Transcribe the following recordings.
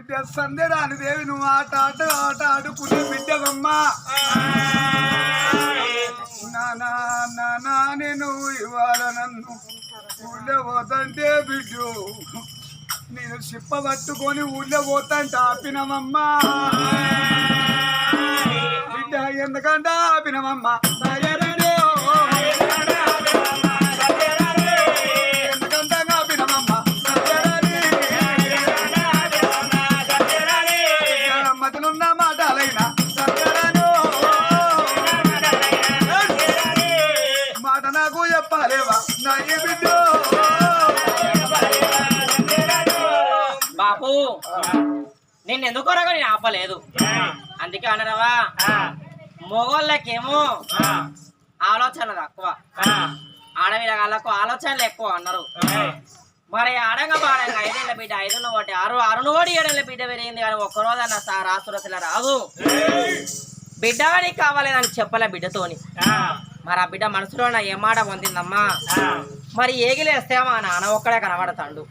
బిడ్డ సందేరాని దేవి నువ్వు ఆట ఆట ఆట ఆడుకునే బిడ్డవమ్మా నానా నానా నేను ఇవాళ నన్ను ఊళ్ళో పోతంటే బిడ్డు నేను చిప్ప పట్టుకొని ఊళ్ళో పోతాంటే ఆపినమమ్మా బిడ్డ ఎందుకంటే ఆపినమమ్మా బాపు నేను ఎందుకోరగా నేను ఆపలేదు అందుకే అనరవా మొగోళ్ళకేమో ఆలోచన తక్కువ ఆడవిళ్ళకు ఆలోచనలు ఎక్కువ అన్నారు మరి ఆడంగా పాడంగా 5 ఏళ్ళ బిడ్డ 5 ఒకటి 6 ఓడి 7 ఏళ్ళ బిడ్డ పెరిగింది కానీ ఒక్కరోజు అన్న రాసురసల రాదు బిడ్డ నీకు కావాలేదని చెప్పలే బిడ్డతోని మరి ఆ బిడ్డ మనసులో నా ఏ మాట పొందిందమ్మా మరి ఏగిలేస్తే మా నాన్న ఒక్కడే కనబడతాడు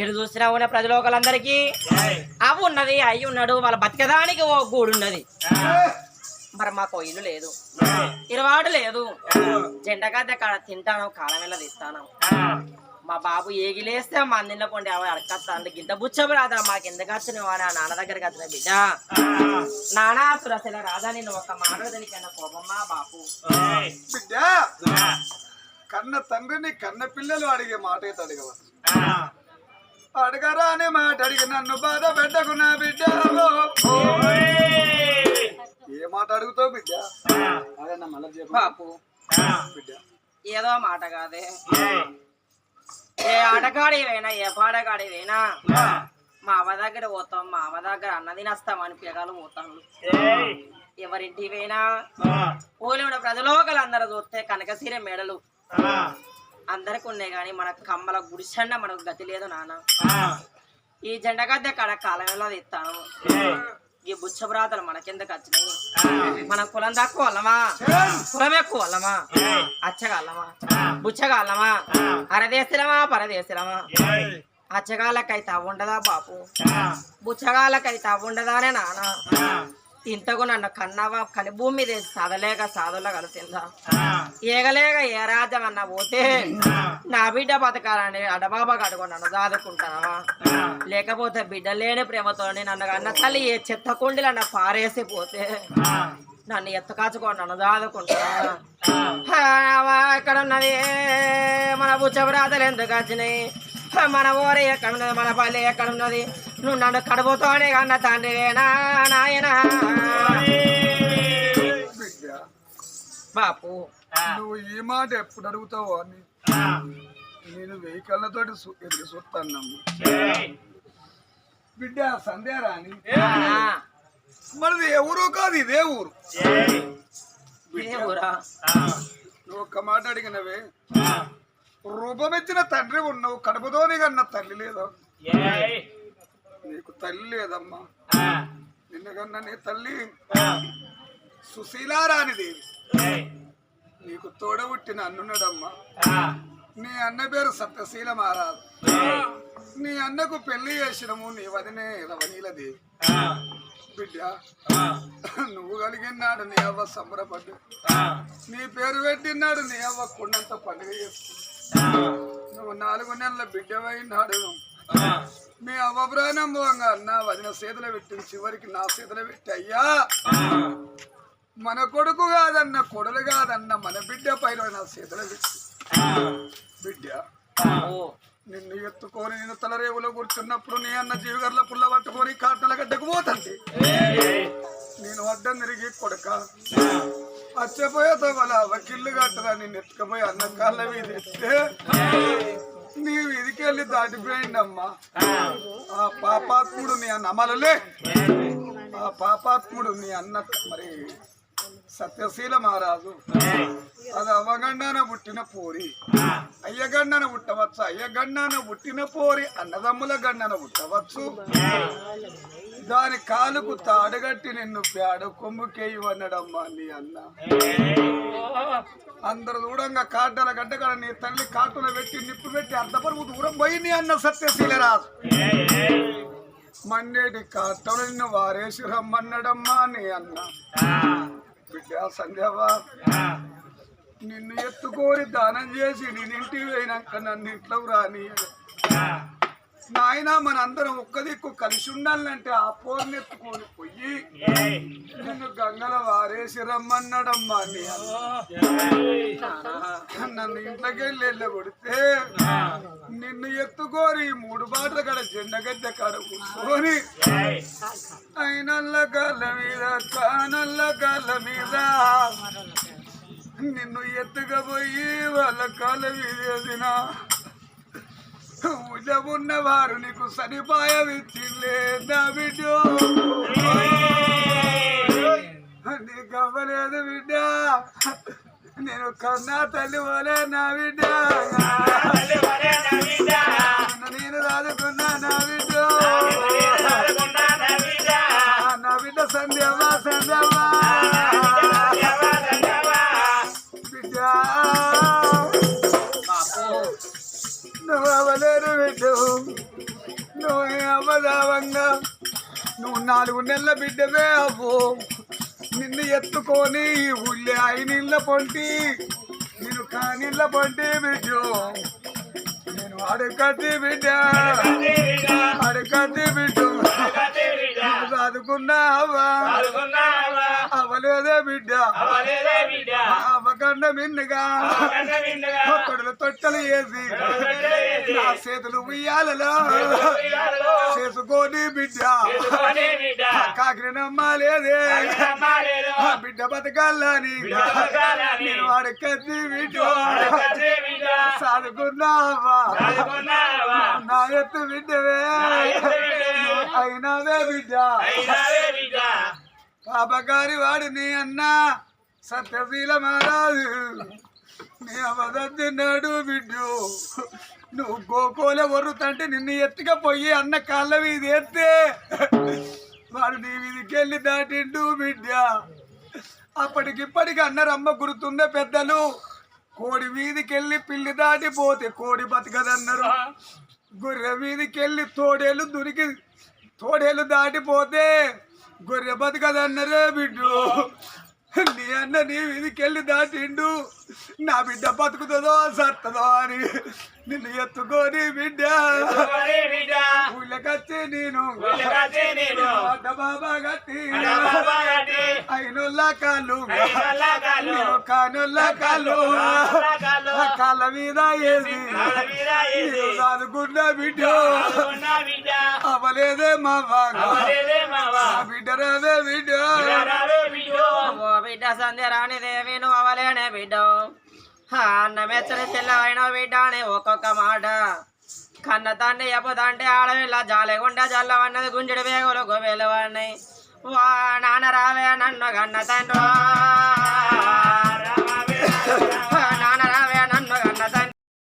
ఎడు చూసినా ఉన్న ప్రజలోకలందరికీ అవి ఉన్నది అయ్యి ఉన్నాడు వాళ్ళ బతికదానికి ఓ గూడు ఉన్నది మరి మాకు ఇల్లు లేదు ఇరవాడు లేదు జెండగడ్డ కాడ తింటాను కాలం వెళ్ళ తీస్తాను మా బాబు ఏగిలేస్తే మా అందిన పొండి అవి అడకత్తాండి గింత బుచ్చబరాదా మాకు ఎందుకు వచ్చినవా నాన్న దగ్గరికి వచ్చిన బిడ్డ నానా సురసల రాదా నేను ఒక మాట్లాడదానికన్నా కోపమ్మా బాపు బిడ్డ కన్న తండ్రిని కన్న పిల్లలు అడిగే మాట అయితే అడగవచ్చు అడగరా అనే మాట అడిగి నన్ను బాధ పెట్టకున్నా బిడ్డ ఏ మాట అడుగుతావు బిడ్డ బాపు బిడ్డ ఏదో మాట కాదే ఏ ఆటగాడి పోయినా ఏ పాడగాడి పోయినా మా అవ్వ దగ్గర పోతాం మా అవ్వ దగ్గర అన్నది నస్తామని పిల్లగాలు పోతాను ఎవరింటి పోయినా ఊళ్ళో ప్రజలోకలందరూ చూస్తే కనకసీర మెడలు అందరికి ఉన్నాయి కానీ మన కమ్మల గుడిసెండ మనకు గతి లేదు నాన్న ఈ జెండగద్దె కాడ కాలం ఎలా తీస్తాను ఈ బుచ్చబ్రాతలు మనకెందుకు వచ్చినాయి మన కులం తక్కువ వాళ్ళమా కులం ఎక్కువ వాళ్ళమా అచ్చగాళ్ళమా బుచ్చగాళ్ళమా అరదేశలమా పరదేశలమా అచ్చగాళ్ళకైతే అవ్వుండదా బాపు బుచ్చగాళ్ళకైతే అవ్వుండదానే నాన్న ఇంతకు నన్ను కన్నవా కని భూమి మీద సాదలేక సాదులో కలిసిందా ఏగలేక ఏ రాజ్యం అన్న పోతే నా బిడ్డ బతకాలని అడబాబా కడుగు నన్ను దాదుకుంటానవా లేకపోతే బిడ్డ లేని ప్రేమతో నన్ను అన్న తల్లి ఏ చెత్త కుండీలు అన్న పారేసి పోతే నన్ను ఎత్తకాచుకొని నన్ను దాదుకుంటావా ఎక్కడ ఉన్నది మన బుచ్చబ్రాతలు ఎందుకు వచ్చినాయి మన ఊరు ఎక్కడున్నది మన పల్లె ఎక్కడున్నది నువ్వు నన్ను కడుపుతోనే కన్న తండ్రివేనా నాయనా బాపు నువ్వు ఈ మాట ఎప్పుడు అడుగుతావో అని నేను 1000 కళ్ళతోటి ఎదురు చూస్తానమ్మా బిడ్డ సంధ్యారా అని మనది ఎవరో కాదు ఇదే ఊరు నువ్వు ఒక్క మాట అడిగినవే రూపమెచ్చిన తండ్రి ఉన్నావు కడుపుతోని కన్నా తల్లి లేదా నీకు తల్లి లేదమ్మా నిన్నకన్నా నీ తల్లి సుశీలారానిదేవి నీకు తోడబుట్టిన అన్నున్నాడమ్మా నీ అన్న పేరు సత్యశీల మహారాజు నీ అన్నకు పెళ్లి చేసినము నీ వదినే రవణీలదేవి బిడ్డ నువ్వు కలిగినాడు నీ అవ్వ సంబరపడ్డు నీ పేరు పెట్టినాడు నీ అవ్వ కొండంత పండుగ చేసుకుంది నువ్వు 4 నెలల బిడ్డవైనాడు మీ అవ్వ ప్రారంభంగా అన్న వదిన చేతులు పెట్టి చివరికి నా చేతులు పెట్టి అయ్యా మన కొడుకు కాదన్న కొడులు కాదన్న మన బిడ్డ పైన నా చేతులు పెట్టి బిడ్డ నిన్ను ఎత్తుకొని నేను తలరేవులో కూర్చున్నప్పుడు నీ అన్న జీవిగర్ల పుల్ల పట్టుకొని కాటల గడ్డకు పోతండి నేను అడ్డం తిరిగి కొడక అచ్చపోయేతో వాళ్ళ వకిల్లు కట్టరా నేను ఎత్తుకపోయి అన్న కాళ్ళ మీద ఎత్తే నీ వీధికి వెళ్ళి దాటిపోయిండమ్మా ఆ పాపాత్ముడు నీ అన్న అమలలే ఆ పాపాత్ముడు నీ అన్న మరి సత్యశీల మహారాజు అది అవ్వగండాన పుట్టిన పోరి అయ్యగండాన పుట్టవచ్చు అయ్యగండాన పుట్టిన పోరి అన్నదమ్ముల గండాన పుట్టవచ్చు దాని కాలుకు తాడుగట్టి నిన్ను పేడ కొమ్ముకేయమన్నాడమ్మా నీ అన్న అందరు దూరంగా కాటల గడ్డ కాడ నీ తల్లి కాటులో పెట్టి నిప్పు పెట్టి అర్ధపరువు దూరం పోయి నీ అన్న సత్యశీల రాజు మన్నేటి కాటలు నిన్ను వారేసి రమ్మన్నాడమ్మా నీ అన్న. బిడ్డ సంధ్యవా, నిన్ను ఎత్తుకోరి దానం చేసి నేనింటికి పోయినాక నన్ను ఇంట్లో రాని నాయన. మనందరం ఒక్క దిక్కు కలిసి ఉండాలంటే ఆ పోర్ని ఎత్తుకొని పోయి నిన్ను గంగల వారేసి రమ్మన్నాడమ్మా నీ నన్ను ఇంట్లోకి వెళ్ళి కొడితే నిన్ను ఎత్తుకోరి 3 బాటల కాడ జెండగడ్డ కాడ కూర్చొని అయినల్ల కాళ్ళ మీద కానల్ల కాళ్ళ మీద నిన్ను ఎత్తుకపోయి వాళ్ళ కాళ్ళ మీద ఉన్నవారు నీకు సరిపాయవిచ్చిలేదా బిడ్డ? నీకు అవ్వలేదు బిడ్డ, నేను కన్నా తల్లి పోలే నా బిడ్డ, నేను రాదుకున్నా నా బిడ్డ, నా బిడ్డ సంధ్యవా సంధ్యవా బిడ్డ. నువ్వు అవ్వలేరు బిడ్డు, నువ్వు అవ్వదావంగా, నువ్వు 4 నెలల బిడ్డవే అవ్వు. నిన్ను ఎత్తుకొని ఊళ్ళే 5 నీళ్ళ పొంటి, నేను కానీళ్ళ పొంటి బిడ్డు, నేను అడగట్టి బిడ్డ, అడగట్టి బిడ్డు చదువుకున్నావా? అవ్వలేదే బిడ్డ, అవ్వకన్నా మిన్నగా ఒక్కడులు తొట్టలు వేసి నా చేతులు ఉయ్యాలలో చేసుకొని బిడ్డ కాకిని నమ్మాలేదే బిడ్డ బతకాలని నేను అడగట్టి బిడ్డ చదువుకున్నావా? నా ఎత్తు బిడ్డవే అయినావే బిడ్డ. పాపగారి వాడు నీ అన్న సత్యశీల మహారాజు నీ అవదన్నాడు బిడ్డు. నువ్వు గోకోలే వరుతంటే నిన్ను ఎత్తుకపోయి అన్న కాళ్ళ మీద ఎత్తే వాడు నీ మీదికెళ్ళి దాటిండు బిడ్డ. అప్పటికిప్పటికి అన్నరమ్మ గుర్తుందే పెద్దలు, కోడి వీధికెళ్ళి పిల్లి దాటిపోతే కోడి బతకదన్నారు, గొర్రె వీధికెళ్ళి తోడేలు దాటిపోతే గొర్రె బతకదన్నరే బిడ్డు. నీ అన్న నీ వీధికెళ్ళి దాటిండు, నా బిడ్డ బతుకుతుందో సత్తదో అని నిన్ను ఎత్తుకొని బిడ్డ ఊళ్ళకచ్చి నేను బాబా గట్టి 5 కాళ్ళు కానుల్ల కాళ్ళు కాళ్ళ మీద వేసి చదువుకున్న బిడ్డ అవ్వలేదే మావా బిడ్డ రావే బిడ్డ. బిడ్డ సంధ్య రాని దేవి నువ్వు అవలేనే బిడ్డ, అన్న మెచ్చని తెల్లవైన బిడ్డ అని ఒక్కొక్క మాట కన్న తండ్రి ఎప్పుదంటే ఆడవిల్ల జాలెగుండా జల్లవన్నది గుంజుడు వేగులు గోవేలు వాడినాయి. వా నాన్న రావే నన్ను కన్న తండ్రి